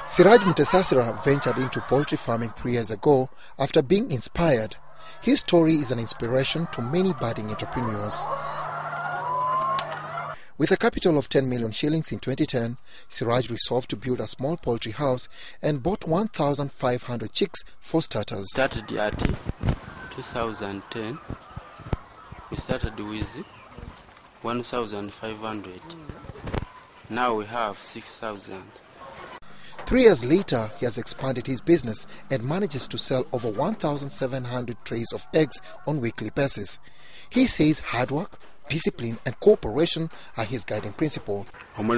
Siraj Mutesasira ventured into poultry farming 3 years ago after being inspired. His story is an inspiration to many budding entrepreneurs. With a capital of 10 million shillings in 2010, Siraj resolved to build a small poultry house and bought 1,500 chicks for starters. Started at 2010. We started with 1,500. Now we have 6,000. 3 years later, he has expanded his business and manages to sell over 1,700 trays of eggs on weekly basis. He says hard work, discipline and cooperation are his guiding principle. I am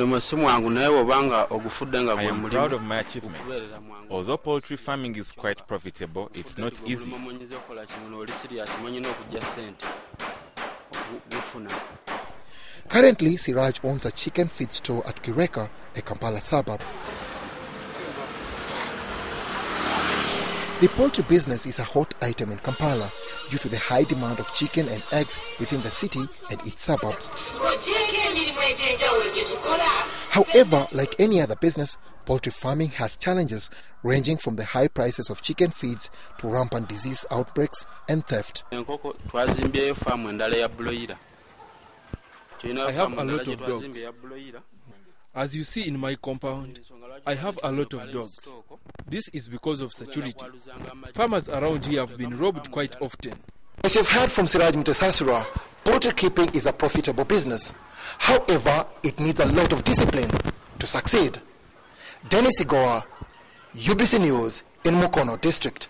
proud of my achievements. Although poultry farming is quite profitable, it's not easy. Currently, Siraj owns a chicken feed store at Kireka, a Kampala suburb. The poultry business is a hot item in Kampala due to the high demand of chicken and eggs within the city and its suburbs. However, like any other business, poultry farming has challenges ranging from the high prices of chicken feeds to rampant disease outbreaks and theft. I have a lot of dogs. As you see in my compound, I have a lot of dogs. This is because of security. Farmers around here have been robbed quite often. As you've heard from Siraj Mutesasira, poultry keeping is a profitable business. However, it needs a lot of discipline to succeed. Dennis Igoa, UBC News in Mukono District.